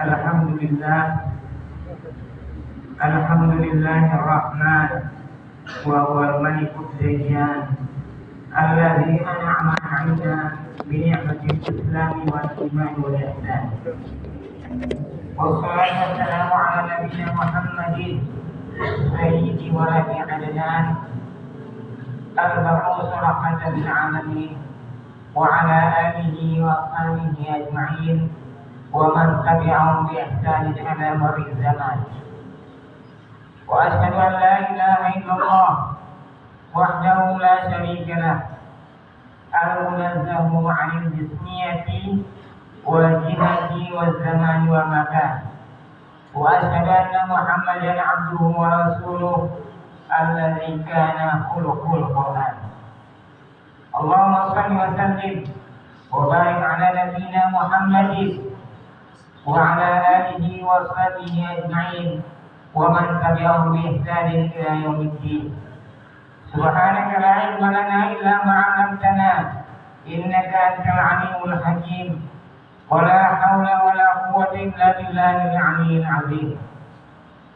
Alhamdulillahirrahman wa huwal malikud dayyan alladzi an'ama 'alaina bi ni'matil islami wal iman wal ihsan. Wassalatu wassalamu ala nabiyyina Muhammadin sayyidi waladi adnan al-mab'us rahmatan lil 'alamin wa ala alihi wa ashabihi ajma'in wa man tabi'ahum bi ihsanin ila marri zaman. Wa asyhadu an la ilaha illallah wahdahu la syarika lah al-munazzahu 'anil jismiyati wal jihati waz zamani wa makan. Wa asyhadu anna Muhammadan 'abduhu wa rasuluhu alladzi kana khuluqul Qur'an. Allahumma shalli wa sallim wa barik ala nabiyyina Muhammadin wa ala alihi wa sahbihi ajma'in wa man tabi'ahum bi ihsanin ila yaumiddin. Subhanaka la ilma lana illa ma 'allamtana innaka antal 'alimul hakim. Wa la haula wa la quwwata illa billahil 'aliyyil 'azim.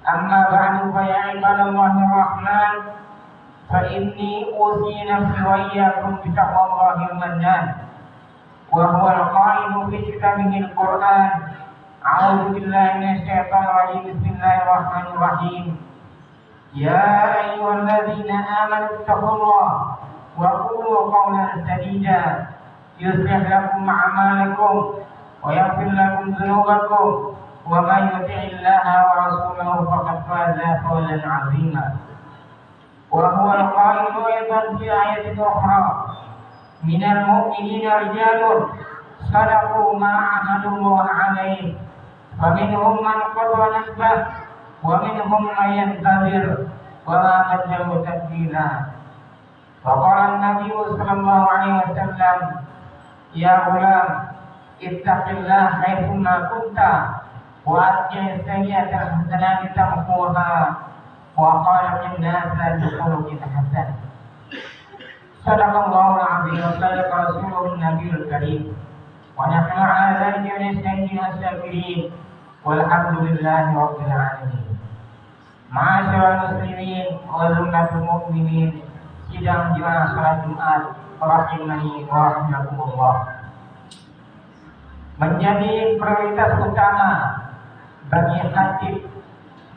Amma ba'du fa ya ibadallahir rahman fa inni usi nafsi wa iyyakum bi taqwallahil mannan wa huwal qa'ilu fi kitabihil Qur'an. A'udzu billahi minasy syaithanir rajim. Bismillahirrahmanir rahim. Ya ayyuhalladzina amanu taqullaha wa qulu qawlan sadida yuslih lakum a'malakum wa yaghfir lakum dhunubakum wa may yuti'illaha wa rasulahu faqad faza fawzan 'azima. Wa huwa al-qailu aidan fi ayatin ukhra minal mu'minina rijalun sadaqu ma 'ahadullah 'alaihi faminhum man qada nahbah wa minhum man yantazir wa ma baddalu tabdila. Wa qala an-nabiy sallallahu alaihi wasallam, ya ghulam ittaqillah haitsu ma kunta wa atqi sayyi'ata hasanati tamhuha wa khaliqin nasa bi khuluqin hasan. Sadaqallahul 'azim wa sadaqa rasulun nabiyul karim. Wa nahnu 'ala dhalika min as-sayyi'in as-sabirin. Walhamdulillahi rabbil alamin. Ma'asyiral muslimin wa zumratul mu'minin, sidang jemaah salat Jumat rahimani wa rahimakumullah. Menjadi prioritas utama bagi khatib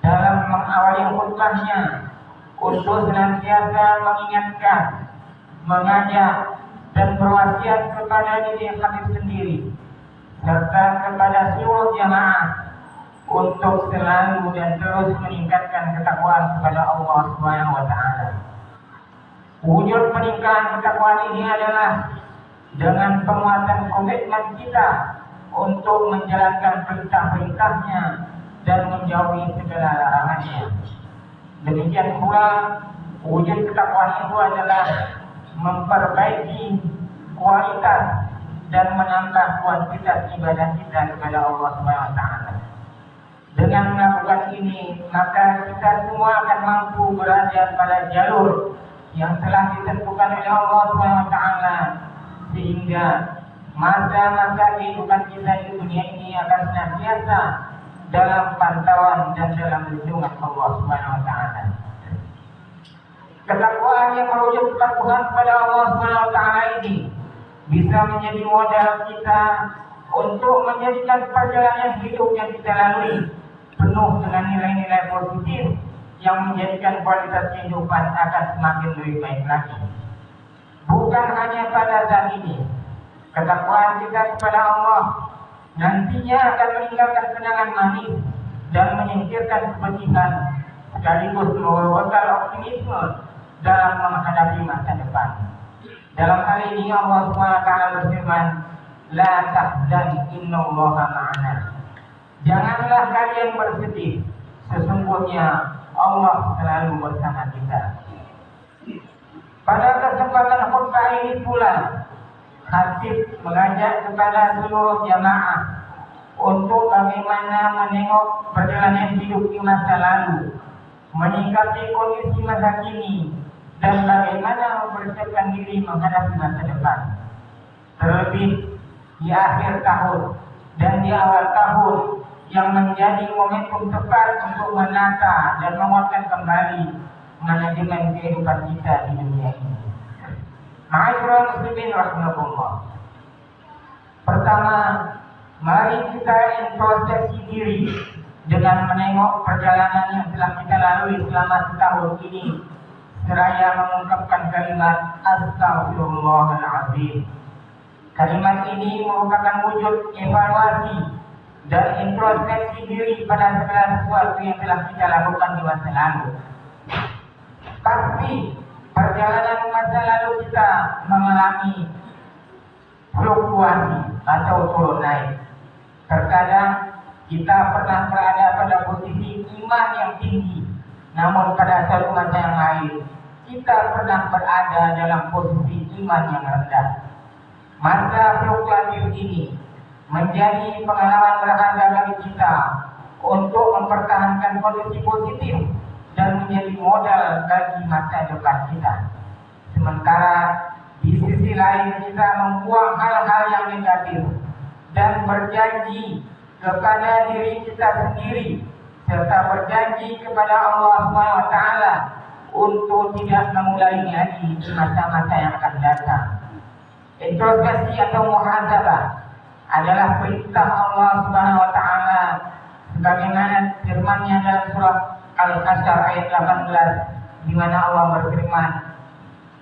dalam mengawali khutbahnya untuk senantiasa mengingatkan, mengajak dan berwasiat kepada diri khatib sendiri serta kepada seluruh jamaah untuk selalu dan terus meningkatkan ketakwaan kepada Allah Subhanahu wa taala. Wujud peningkatan ketakwaan ini adalah dengan penguatan komitmen kita untuk menjalankan perintah-perintahnya dan menjauhi segala larangannya. Demikian pula wujud ketakwaan itu adalah memperbaiki kualitas dan menambah kuantitas ibadah kita kepada Allah Subhanahu wa taala. Dengan melakukan ini, maka kita semua akan mampu berada pada jalur yang telah ditentukan oleh Allah Subhanahu wa taala, sehingga masa-masa kehidupan kita di dunia ini akan senantiasa dalam pantauan dan dalam lindungan Allah Subhanahu wa taala. Ketakwaan yang merujuk ketakwaan kepada Allah Subhanahu wa taala ini bisa menjadi modal kita untuk menjadikan perjalanan hidup yang kita lalui penuh dengan nilai-nilai positif yang menjadikan kualitas kehidupan akan semakin lebih baik lagi. Bukan hanya pada saat ini, ketakwaan kita kepada Allah nantinya akan meninggalkan kenangan manis dan menyingkirkan kepedihan, sekaligus membawa bekal optimisme dalam menghadapi masa depan. Dalam hal ini Allah SWT berfirman, la tahzan innallaha ma'ana. Janganlah kalian bersedih, sesungguhnya Allah selalu bersama kita. Pada kesempatan khutbah ini pula, khatib mengajak kepada seluruh jamaah untuk bagaimana menengok perjalanan hidup di masa lalu, menyikapi kondisi masa kini, dan bagaimana mempersiapkan diri menghadapi masa depan. Terlebih di akhir tahun dan di awal tahun yang menjadi momentum tepat untuk menata dan menguatkan kembali manajemen kehidupan kita di dunia ini. Ma'asyiral muslimin rahimakumullah. Pertama, mari kita introspeksi diri dengan menengok perjalanan yang telah kita lalui selama setahun ini, seraya mengungkapkan kalimat Astaghfirullahaladzim. Kalimat ini merupakan wujud evaluasi dan introspeksi diri pada segala sesuatu yang telah kita lakukan di masa lalu. Pasti perjalanan masa lalu kita mengalami fluktuasi atau turun naik. Terkadang kita pernah berada pada posisi iman yang tinggi, namun pada suatu masa yang lain kita pernah berada dalam posisi iman yang rendah. Masa fluktuatif ini menjadi pengalaman berharga bagi kita untuk mempertahankan kondisi positif dan menjadi modal bagi masa depan kita. Sementara di sisi lain kita membuang hal-hal yang negatif dan berjanji kepada diri kita sendiri serta berjanji kepada Allah SWT untuk tidak mengulangi lagi di masa-masa yang akan datang. Introspeksi atau muhasabah adalah perintah Allah SWT sebagaimana firman-Nya dalam surah Al-Hasyr ayat 18, di mana Allah berfirman,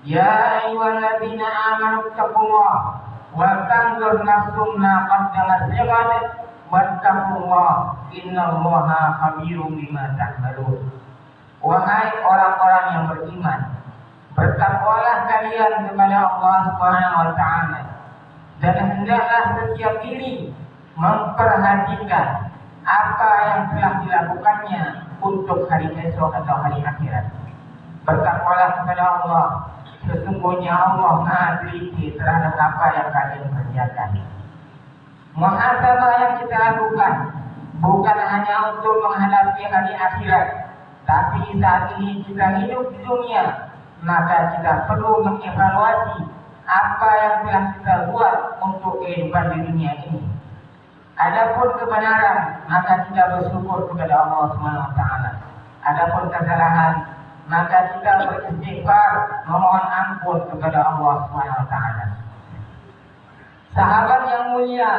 Ya ayyuhalladzina amanu taqullaha wa tanzur nafsum ma qaddamat lighad wattaqullah innallaha khabirum bima ta'malun. Wahai orang-orang yang beriman, bertakwalah kalian kepada Allah Subhanahu wa taala dan hendaklah setiap diri memperhatikan apa yang telah dilakukannya untuk hari esok atau hari akhirat. Bertakwalah kepada Allah, sesungguhnya Allah Maha teliti terhadap apa yang kalian kerjakan. Muhasabah yang kita lakukan bukan hanya untuk menghadapi hari akhirat, tapi saat ini kita hidup di dunia, maka kita perlu mengevaluasi apa yang telah kita buat untuk kehidupan di dunia ini. Adapun kebenaran, maka kita bersyukur kepada Allah SWT. Adapun kesalahan, maka kita beristighfar, memohon ampun kepada Allah SWT. Sahabat yang mulia,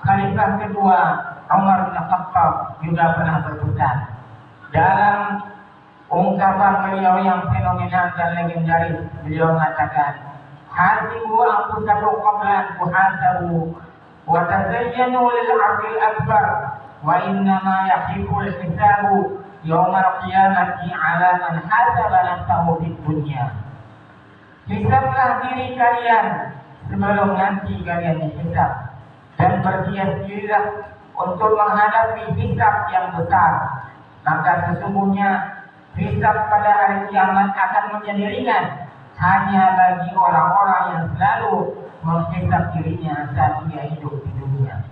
Khalifah kedua Umar bin Khattab juga pernah berpesan dalam ungkapan beliau yang fenomenal dan legendaris. Beliau mengatakan, hasibu anfusakum qabla an tuhasabu wa tazayyanu lil 'ardil akbar wa innama yahiqul hisabu yaumal qiyamati 'ala man hasaba nafsahu fid dunya. Hisablah diri kalian sebelum nanti kalian dihisab, dan bersiap-siaplah untuk menghadapi hisab yang besar. Maka sesungguhnya hisab pada hari kiamat akan menjadi ringan hanya bagi orang-orang yang selalu menghisab dirinya saat dia hidup di dunia.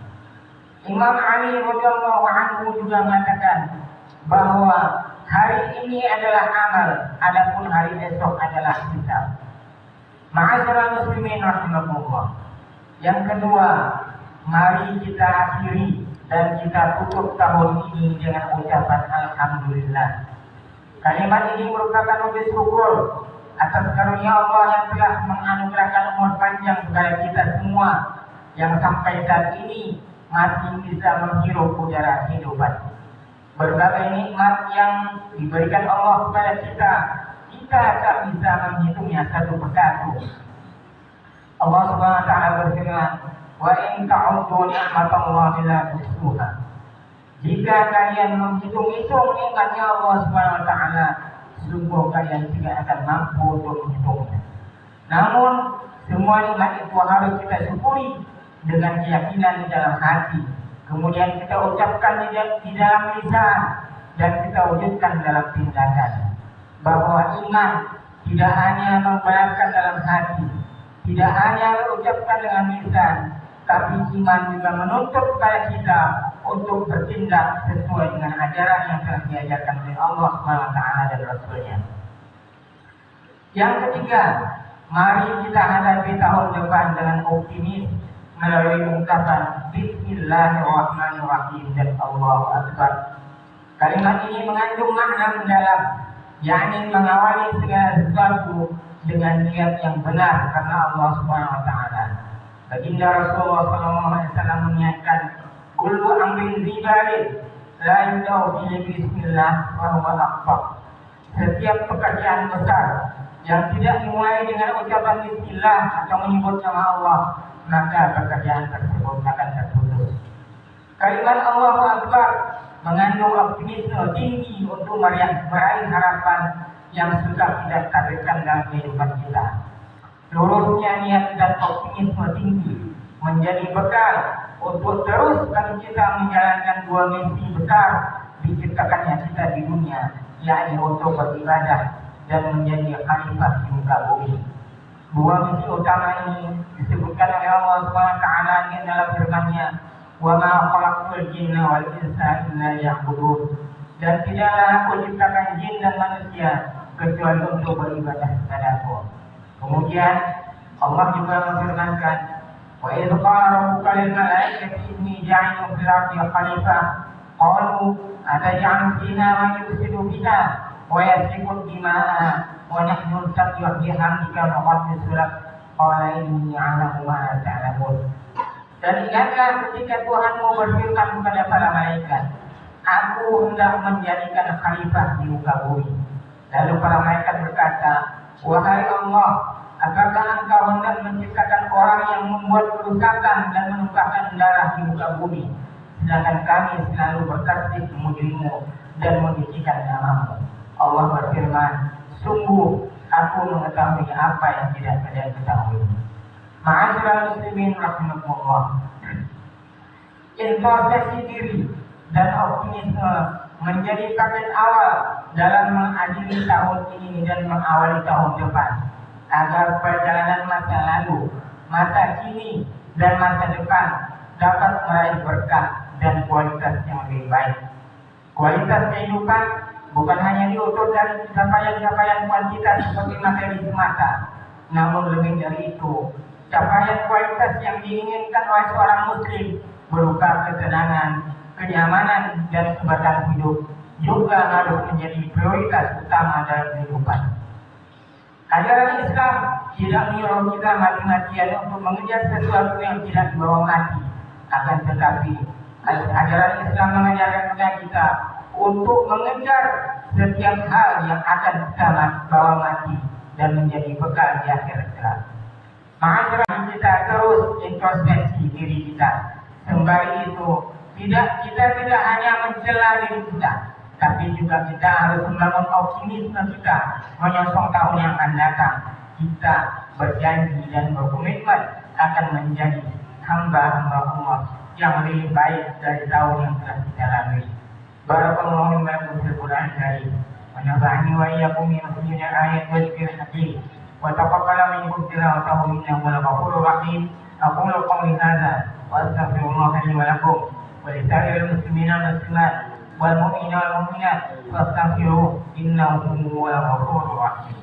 Imam Ali radhiyallahu anhu juga mengatakan bahwa hari ini adalah amal, adapun hari esok adalah hisab. Ma'asyiral muslimin rahimakumullah. Yang kedua, mari kita akhiri dan kita tutup tahun ini dengan ucapan Alhamdulillah. Kalimat ini merupakan wujud syukur atas karunia Allah yang telah menganugerahkan umur panjang kepada kita semua yang sampai saat ini masih bisa menghirup udara kehidupan. Berbagai nikmat yang diberikan Allah kepada kita tak bisa menghitungnya satu persatu. Allah Subhanahu wa taala berfirman, "Wa in ta'uddu ni'matallahi la tuhsuha." Jika kalian menghitung-hitung nikmatnya Allah Subhanahu wa taala, sungguh kalian tidak akan mampu untuk menghitungnya. Namun, semua nikmat itu harus kita syukuri dengan keyakinan di dalam hati. Kemudian kita ucapkan di dalam lisan dan kita wujudkan dalam tindakan. Bahwa iman tidak hanya membenarkan dalam hati, tidak hanya mengucapkan dengan lisan, tapi iman juga menuntut kepada kita untuk bertindak sesuai dengan ajaran yang telah diajarkan oleh Allah SWT dan Rasul-Nya. Yang ketiga, mari kita hadapi tahun depan dengan optimis melalui ungkapan Bismillahirrahmanirrahim. Bismillahirrahmanirrahim dan Allahu Akbar. Kalimat ini mengandung makna mendalam, yakni mengawali segala sesuatu dengan niat yang benar karena Allah Subhanahu wa taala. Baginda Rasulullah SAW mengingatkan, kullu amrin zibalin la yudau bi bismillah wa huwa akbar. Setiap pekerjaan besar yang tidak dimulai dengan ucapan bismillah atau menyebut nama Allah, maka pekerjaan tersebut akan terputus. Kalimat Allahu Akbar mengandung optimisme tinggi untuk meraih harapan yang sudah tidak takdirkan dalam kehidupan kita. Lurusnya niat dan optimisme tinggi menjadi bekal untuk terus kita menjalankan dua misi besar diciptakannya kita di dunia, yakni untuk beribadah dan menjadi khalifah di muka bumi. Dua misi utama ini disebutkan oleh Allah SWT dalam firman-Nya, "Wa ma khalaqtul jinna wal insa illa liya'budun." Dan tidaklah aku ciptakan jin dan manusia kecuali untuk beribadah kepadaku. Kemudian Allah juga memfirmankan, "Wa idh qala rabbuka lil malaikati inni ja'ilun fil ardi khalifah qalu ataj'alu fiha man yufsidu fiha wa yasfiku dima'a wa nahnu nusabbihu bihamdika wa nuqaddisu lak qala inni a'lamu ma la ta'lamun." Dan ingatlah ketika Tuhanmu berfirman kepada para malaikat, "Aku hendak menjadikan khalifah di muka bumi." Lalu para malaikat berkata, "Wahai Allah, apakah Engkau hendak menciptakan orang yang membuat kerusakan dan menumpahkan darah di muka bumi, sedangkan kami selalu bertasbih memuji-Mu dan mensucikan nama-Mu?" Allah berfirman, "Sungguh aku mengetahui apa yang tidak kalian ketahui." Ma'asyiral muslimin rahimakumullah. Introspeksi diri dan optimisme menjadi paket awal dalam mengakhiri tahun ini dan mengawali tahun depan, agar perjalanan masa lalu, masa kini, dan masa depan dapat meraih berkah dan kualitas yang lebih baik. Kualitas kehidupan bukan hanya diukur dari capaian-capaian kuantitas seperti materi semata, namun lebih dari itu, capaian kualitas yang diinginkan oleh seorang muslim berupa ketenangan, kenyamanan, dan keberkahan hidup juga harus menjadi prioritas utama dalam kehidupan. Ajaran Islam tidak menyuruh kita mati-matian untuk mengejar sesuatu yang tidak dibawa mati. Akan tetapi, ajaran Islam mengajarkan kita untuk mengejar setiap hal yang akan kita bawa mati dan menjadi bekal di akhirat kelak. Maka kita terus introspeksi diri kita. Sembari itu, kita tidak hanya mencela diri kita, tapi juga kita harus membangun optimisme kita menyongsong tahun yang akan datang. Kita berjanji dan berkomitmen akan menjadi hamba-hamba Allah yang lebih baik dari tahun yang telah kita lalui. Barakallahu lakum fil Qur'an karim wa nafa'ani wa iyyakum min ayat wa dzikril hakim wa taqabbala minkum tilawatahu innahu wal ghafurur rahim. Aqulu qawli hadza wa astaghfirullah li wa lakum wa li sa'iril muslimina wal muslimat wal mu'minina wal mu'minat fastaghfiruhu innahu huwal ghafurur rahim.